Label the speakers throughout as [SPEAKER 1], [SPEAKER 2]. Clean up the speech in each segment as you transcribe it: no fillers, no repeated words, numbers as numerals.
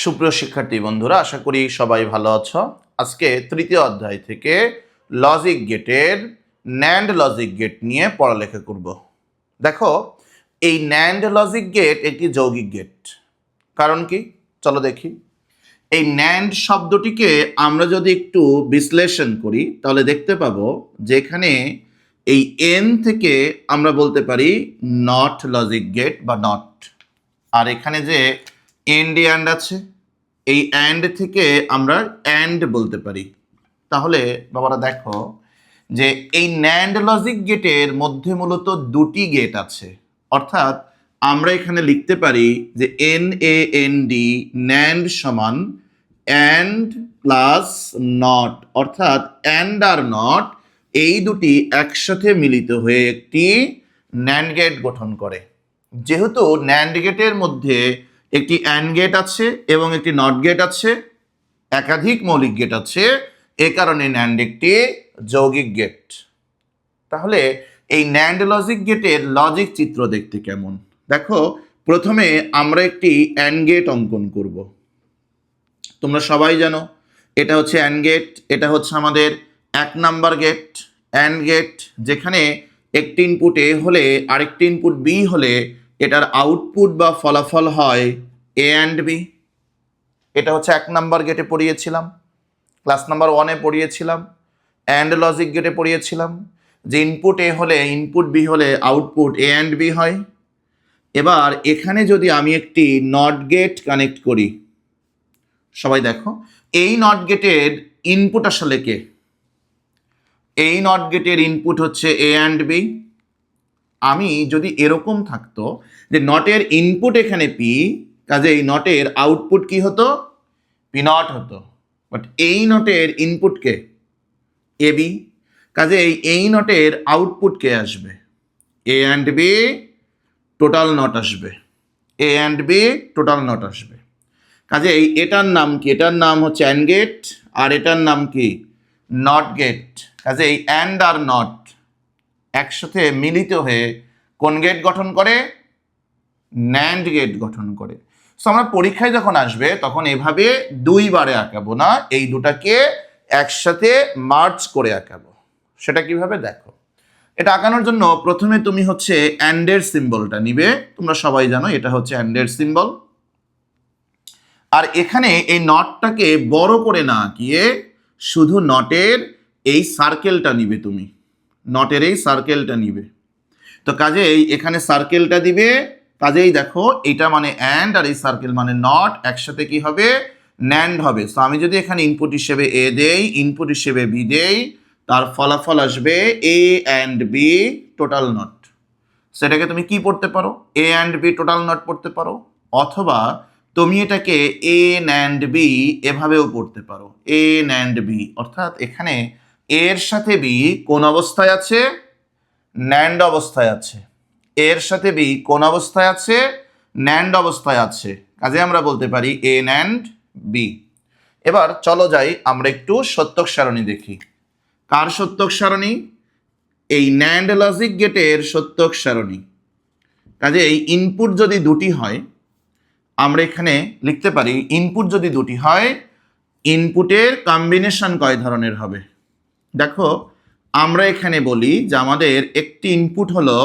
[SPEAKER 1] সুপ্রিয় শিক্ষার্থী বন্ধুরা, আশা করি সবাই ভালো আছো। আজকে তৃতীয় অধ্যায় থেকে লজিক গেটের ন্যান্ড লজিক গেট নিয়ে পড়ালেখা করব। দেখো, এই ন্যান্ড লজিক গেট একটি যৌগিক গেট। কারণ কি, চলো দেখি। এই ন্যান্ড শব্দটিকে আমরা যদি একটু বিশ্লেষণ করি তাহলে দেখতে পাবো যে এখানে এই এন থেকে আমরা বলতে পারি নট লজিক গেট বা নট, আর এখানে যে এন্ড অ্যান্ড আছে এই অ্যান্ড থেকে আমরা অ্যান্ড বলতে পারি। তাহলে বাবারা দেখো যে এই ন্যান্ড লজিক গেটের মধ্যে মূলত দুটি গেট আছে, অর্থাৎ আমরা এখানে লিখতে পারি যে N A N D NAND সমান অ্যান্ড প্লাস নট, অর্থাৎ অ্যান্ড আর নট এই দুটি একসাথে মিলিত হয়ে একটি ন্যান্ড গেট গঠন করে। যেহেতু ন্যান্ড গেটের মধ্যে একটি অ্যান্ড গেট আছে এবং একটি নট গেট আছে, একাধিক মৌলিক গেট আছে, এ কারণে ন্যান্ড একটি যৌগিক গেট। তাহলে এই ন্যান্ড লজিক গেটের লজিক চিত্র দেখতে কেমন দেখো। প্রথমে আমরা একটি অ্যান্ড গেট অঙ্কন করব। তোমরা সবাই জানো এটা হচ্ছে অ্যান্ড গেট, এটা হচ্ছে আমাদের 1 নাম্বার গেট। অ্যান্ড গেট যেখানে একটি ইনপুট এ হলে আরেকটি ইনপুট বি হলে এটার আউটপুট বা ফলাফল হয় এ অ্যান্ড বি। এটা হচ্ছে 1 নাম্বার গেটে পড়িয়েছিলাম, ক্লাস নাম্বার 1-এ পড়িয়েছিলাম, অ্যান্ড লজিক গেটে পড়িয়েছিলাম যে ইনপুট এ হলে ইনপুট বি হলে আউটপুট এ অ্যান্ড বি হয়। এবার এখানে যদি আমি একটি নট গেট কানেক্ট করি, সবাই দেখো এই নট গেটের ইনপুট আসলে কে? এই নট গেটের ইনপুট হচ্ছে এ অ্যান্ড বি। আমি যদি এরকম থাকতো যে নটের ইনপুট এখানে পি, কাজে এই নটের আউটপুট কি হতো? পি নট হতো। বাট এই নটের ইনপুট কে? এ বি, কাজে এই নটের আউটপুট কে আসবে? এ অ্যান্ড বি টোটাল নট আসবে, এ অ্যান্ড বি টোটাল নট আসবে। কাজে এটার নাম কি? এটার নাম হচ্ছে অ্যান্ড গেট, আর এটার নাম কি? Not gate. কাজে এই অ্যান্ড আর নট একসাথে মিলিত হয়ে কোন গেট গঠন করে? ন্যান্ড গেট গঠন করে। সো আমরা পরীক্ষায় যখন আসবে তখন এভাবে দুইবারে আঁকাবো না, এই দুটাকে একসাথে মার্জ করে আঁকাবো। সেটা কিভাবে দেখো। এটা আঁকানোর জন্য প্রথমে তুমি হচ্ছে অ্যান্ডের সিম্বলটা নিবে। তোমরা সবাই জানো এটা হচ্ছে অ্যান্ডের সিম্বল। আর এখানে এই নটটাকে বড় করে না আঁকিয়ে শুধু নটের এই সার্কেলটা নিবে, তুমি নটের এই সার্কেলটা নিবে। তো কাজেই এখানে সার্কেলটা দিবে, কাজেই দেখো এটা মানে অ্যান্ড আর এই সার্কেল মানে নট, একসাথে কি হবে? ন্যান্ড হবে। সো আমি যদি এখানে ইনপুট হিসেবে এ দেই, ইনপুট হিসেবে বি দেই, তার ফলাফল আসবে এ অ্যান্ড বি টোটাল নট। সেটাকে তুমি কি পড়তে পারো? এ অ্যান্ড বি টোটাল নট পড়তে পারো, অথবা তুমি এটাকে এ ন্যান্ড বি এভাবেও পড়তে পারো। এ ন্যান্ড বি, অর্থাৎ এখানে এর সাথে বি কোন অবস্থায় আছে? ন্যান্ড অবস্থায় আছে। এর সাথে বি কোন অবস্থায় আছে? ন্যান্ড অবস্থায় আছে। কাজে আমরা বলতে পারি এ ন্যান্ড বি। এবার চলো যাই আমরা একটু সত্যক সারণী দেখি। কার সত্যক সারণী? এই ন্যান্ড লজিক গেটের সত্যক সারণী। কাজে এই ইনপুট যদি দুটি হয়, আমরা এখানে লিখতে পারি ইনপুট যদি দুটি হয়, ইনপুটের কম্বিনেশন কয় ধরনের হবে? দেখো আমরা এখানে বলি যে আমাদের একটি ইনপুট হলো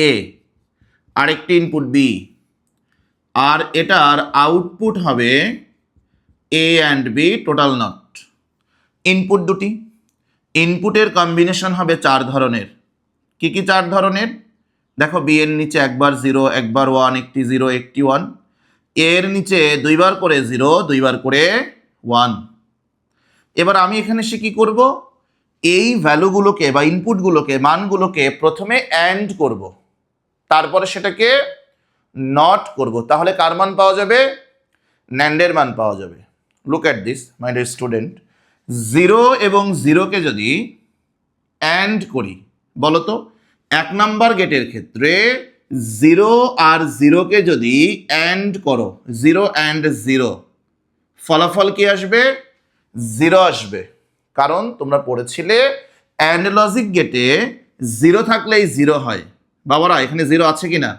[SPEAKER 1] এ, আরেকটি ইনপুট বি, আর এটার আউটপুট হবে A and B total not. Input দুটি, ইনপুটের কম্বিনেশন হবে 4 ধরনের। কি কি 4 ধরনের? দেখো বি এর নিচে একবার 0, একবার 1, একটি 0, একটি 1। এর নিচে দুইবার করে 0, দুইবার করে 1। এবার আমি এখানে সে কি করব? এই ভ্যালুগুলোকে বা ইনপুটগুলোকে, মানগুলোকে প্রথমে অ্যান্ড করব, তারপরে সেটাকে নট করব। তাহলে কার মান পাওয়া যাবে? ন্যান্ডের মান পাওয়া যাবে। Look at this my dear student, 0 এবং 0কে যদি অ্যান্ড করি, বলো তো 1 নাম্বার গেটের ক্ষেত্রে 0 আর 0কে যদি অ্যান্ড করো, 0 অ্যান্ড 0, ফলাফল কি আসবে? 0 আসবে। কারণ তোমরা পড়েছিলে অ্যান্ড লজিক গেটে 0 থাকলেই 0 হয়। বাবারা এখানে 0 আছে কি না?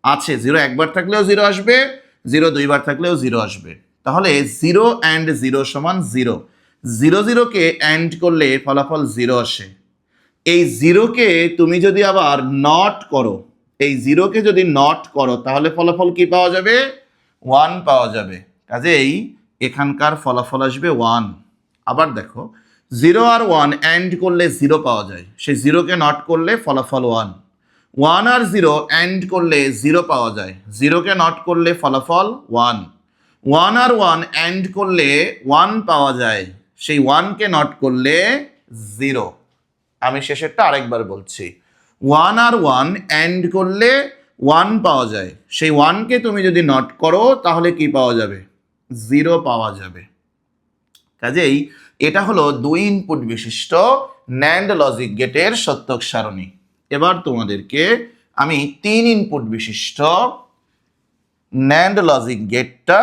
[SPEAKER 1] আছে। 0 একবার থাকলেও 0 আসবে, জিরো দুইবার থাকলেও জিরো আসবে। তাহলে জিরো অ্যান্ড জিরো সমান জিরো। জিরো জিরোকে অ্যান্ড করলে ফলাফল জিরো আসে। এই জিরোকে তুমি যদি আবার নট করো, এই জিরোকে যদি নট করো তাহলে ফলাফল কি পাওয়া যাবে? ওয়ান পাওয়া যাবে। কাজেই এখানকার ফলাফল আসবে ওয়ান। আবার দেখো, জিরো আর ওয়ান অ্যান্ড করলে জিরো পাওয়া যায়, সেই জিরোকে নট করলে ফলাফল ওয়ান। ওয়ান আর জিরো অ্যান্ড করলে জিরো পাওয়া যায়, জিরোকে নট করলে ফলাফল ওয়ান। ওয়ান আর ওয়ান অ্যান্ড করলে ওয়ান পাওয়া যায়, সেই ওয়ানকে নট করলে জিরো। আমি শেষেরটা আরেকবার বলছি, ওয়ান আর ওয়ান অ্যান্ড করলে ওয়ান পাওয়া যায়, সেই ওয়ানকে তুমি যদি নট করো তাহলে কি পাওয়া যাবে? জিরো পাওয়া যাবে। কাজেই এটা হলো দুই ইনপুট বিশিষ্ট ন্যান্ড লজিক গেটের সত্যক সারণী। এবার তোমাদেরকে আমি তিন ইনপুট বিশিষ্ট ন্যান্ড লজিক গেটটা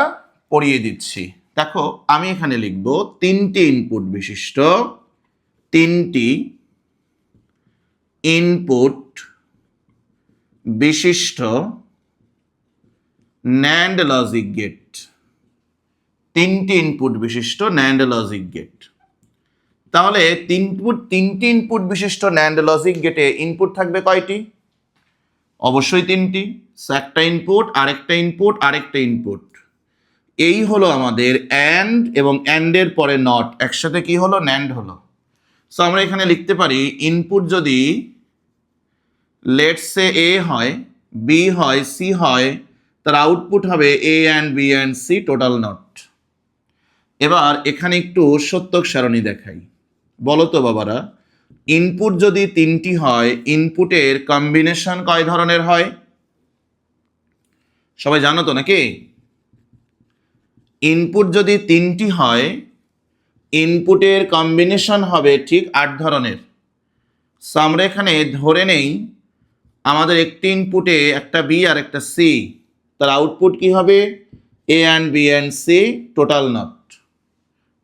[SPEAKER 1] পড়িয়ে দিচ্ছি। দেখো, আমি এখানে লিখব তিনটি ইনপুট বিশিষ্ট, তিনটি ইনপুট বিশিষ্ট ন্যান্ড লজিক গেট, তিনটি ইনপুট বিশিষ্ট ন্যান্ড লজিক গেট। তাহলে তিনটি ইনপুট বিশিষ্ট ন্যান্ড লজিক গেটে ইনপুট থাকবে কয়টি? অবশ্যই তিনটি। একটা ইনপুট, আরেকটা ইনপুট, আরেকটা ইনপুট। এই হলো আমাদের অ্যান্ড, এবং অ্যান্ডের পরে নট, একসাথে কি হলো? ন্যান্ড হলো। সো আমরা এখানে লিখতে পারি ইনপুট যদি লেটস সে এ হয়, বি হয়, সি হয়, তার আউটপুট হবে A and B and C total not. এবার এখানে একটু সত্যক সারণী দেখাই। বলো তো বাবারা, ইনপুট যদি তিনটি হয়, ইনপুটের কম্বিনেশন কয় ধরনের হয়? সবাই জানো তো নাকি? ইনপুট যদি তিনটি হয়, ইনপুটের কম্বিনেশন হবে ঠিক 8 ধরনের। সো আমরা এখানে ধরে নেই আমাদের একটি ইনপুটে একটা বি আর একটা সি, তার আউটপুট কি হবে? A and B and C total not.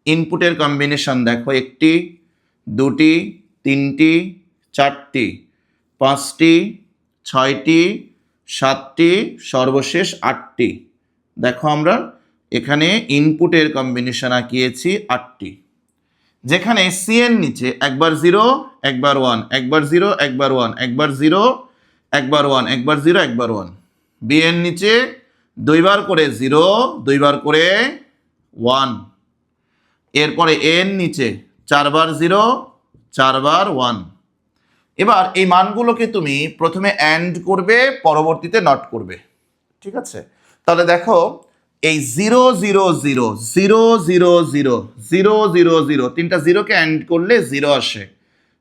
[SPEAKER 1] ইনপুটের কম্বিনেশন দেখো, একটি, দুটি, তিনটি, চারটি, পাঁচটি, ছয়টি, সাতটি, সর্বশেষ 8টি। দেখো আমরা এখানে ইনপুটের কম্বিনেশন আঁকিয়েছি 8টি, যেখানে সি এর নিচে একবার জিরো, একবার ওয়ান, একবার জিরো, একবার ওয়ান, একবার জিরো, একবার ওয়ান, একবার জিরো, একবার ওয়ান। বি এর নিচে দুইবার করে জিরো, দুইবার করে ওয়ান। এরপরে এর নিচে 4 বার জিরো, 4 বার ওয়ান। এবার এই মানগুলোকে তুমি প্রথমে অ্যান্ড করবে, পরবর্তীতে নট করবে, ঠিক আছে? তাহলে দেখো, এই 0 0 0 0 0 0 0 0 0 তিনটা জিরোকে অ্যান্ড করলে জিরো আসে,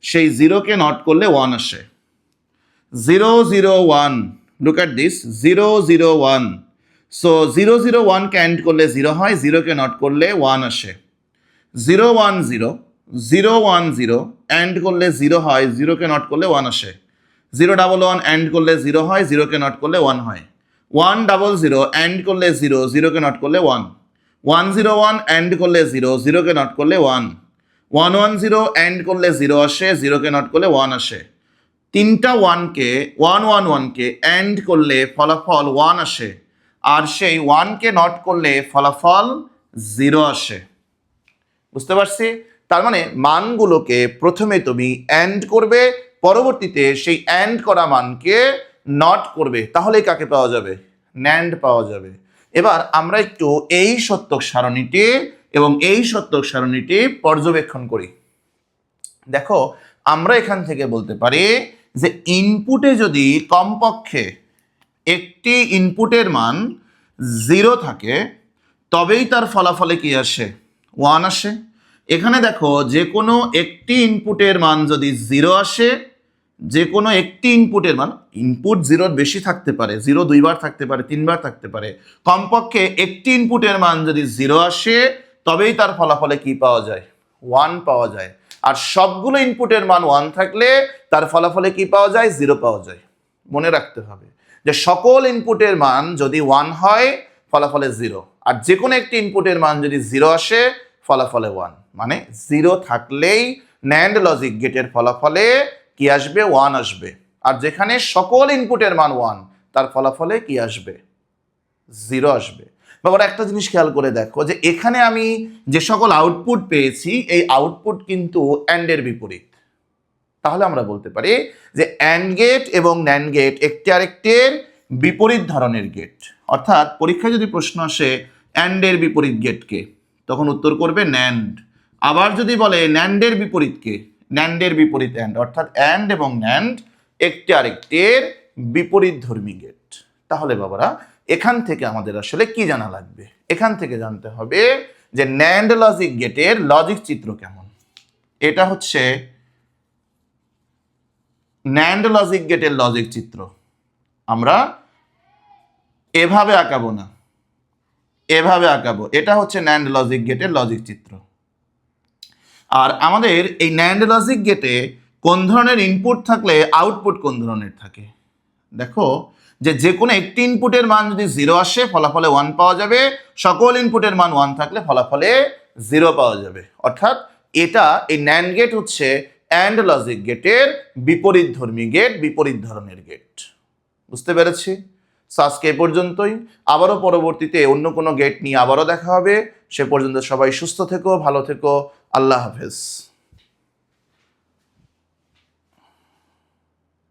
[SPEAKER 1] সেই জিরোকে নট করলে ওয়ান আসে। 0 0 1, look at this, 0 0 1। So 0 0 1 K and করলে জিরো হয়, জিরোকে নট করলে ওয়ান আসে। 0 1 0 0 1 0 অ্যান্ড করলে জিরো হয়, জিরোকে নট করলে ওয়ান আসে। 0 1 1 অ্যান্ড করলে জিরো হয়, জিরোকে নট করলে ওয়ান হয়। 1 0 0 অ্যান্ড করলে জিরো, জিরোকে নট করলে ওয়ান। 1 0 1 অ্যান্ড করলে জিরো, জিরোকে নট করলে ওয়ান। 1 1 0 অ্যান্ড করলে জিরো আসে, জিরোকে নট করলে ওয়ান আসে। তিনটা ওয়ানকে 1 1 1কে অ্যান্ড করলে ফলাফল ওয়ান আসে, আর সেই ওয়ানকে নট করলে ফলাফল জিরো আসে। বুঝতে পারছি? তার মানে মানগুলোকে প্রথমে তুমি অ্যান্ড করবে, পরবর্তীতে সেই অ্যান্ড করা মানকে নট করবে, তাহলেই কাকে পাওয়া যাবে? ন্যান্ড পাওয়া যাবে। এবার আমরা একটু এই সত্যক সারণীটি এবং এই সত্যক সারণীটি পর্যবেক্ষণ করি। দেখো, আমরা এখান থেকে বলতে পারি যে ইনপুটে যদি কমপক্ষে একটি ইনপুটের মান 0 থাকে, তবেই তার ফলাফলে কি আসে? ওয়ান আসে। এখানে দেখো, যে কোনো একটি ইনপুটের মান যদি 0 আসে, যে কোনো একটি ইনপুটের মান, ইনপুট 0-র বেশি থাকতে পারে, 0 2বার থাকতে পারে, 3বার থাকতে পারে, কমপক্ষে একটি ইনপুটের মান যদি 0 আসে, তবেই তার ফলাফলে কি পাওয়া যায়? ওয়ান পাওয়া যায়। আর সবগুলো ইনপুটের মান 1 থাকলে তার ফলাফলে কি পাওয়া যায়? 0 পাওয়া যায়। মনে রাখতে হবে যে সকল ইনপুটের মান যদি 1 হয়, ফলাফলে 0, আর যে কোনো একটি ইনপুটের মান যদি 0 আসে, ফলাফলে 1। মানে 0 থাকলেই ন্যান্ড লজিক গেটের ফলাফলে কি আসবে? 1 আসবে। আর যেখানে সকল ইনপুটের মান 1, তার ফলাফলে কি আসবে? জিরো আসবে। বাবার একটা জিনিস খেয়াল করে দেখো যে এখানে আমি যে সকল আউটপুট পেয়েছি এই আউটপুট কিন্তু অ্যান্ডের বিপরীত। তাহলে আমরা বলতে পারি যে অ্যান্ড গেট এবং ন্যান্ড গেট একটি আরেকটির বিপরীত ধরনের গেট। অর্থাৎ পরীক্ষায় যদি প্রশ্ন আসে অ্যান্ডের বিপরীত গেটকে, তখন উত্তর করবে ন্যান্ড। আবার যদি বলে ন্যান্ডের বিপরীতকে, ন্যান্ডের বিপরীত অ্যান্ড, অর্থাৎ অ্যান্ড এবং ন্যান্ড একটি আরেকটির বিপরীত ধর্মী গেট। তাহলে বাবারা এখান থেকে আমাদের আসলে কি জানা লাগবে? এখান থেকে জানতে হবে যে ন্যান্ড লজিক গেটের লজিক চিত্র কেমন। এটা হচ্ছে ন্যান্ড লজিক গেটের লজিক চিত্র। আমরা এভাবে আঁকাবো না, এভাবে আঁকাবো। এটা হচ্ছে ন্যান্ড লজিক গেটের লজিক চিত্র। আর আমাদের এই ন্যান্ড লজিক গেটে কোন ধরনের ইনপুট থাকলে আউটপুট কোন ধরনের থাকে? দেখো যে কোনো একটি ইনপুটের মান যদি 0 আসে ফলাফলে 1 পাওয়া যাবে, সকল ইনপুটের মান 1 থাকলে ফলাফলে 0 পাওয়া যাবে। অর্থাৎ এটা এই ন্যান্ড গেট হচ্ছে অ্যান্ড লজিক গেটের বিপরীত ধর্মী গেট, বিপরীত ধরনের গেট। বুঝতে পেরেছি? আজকে এ পর্যন্তই। আবারও পরবর্তীতে অন্য কোনো গেট নিয়ে আবারও দেখা হবে। সে পর্যন্ত সবাই সুস্থ থেকো, ভালো থেকো। আল্লাহ হাফেজ।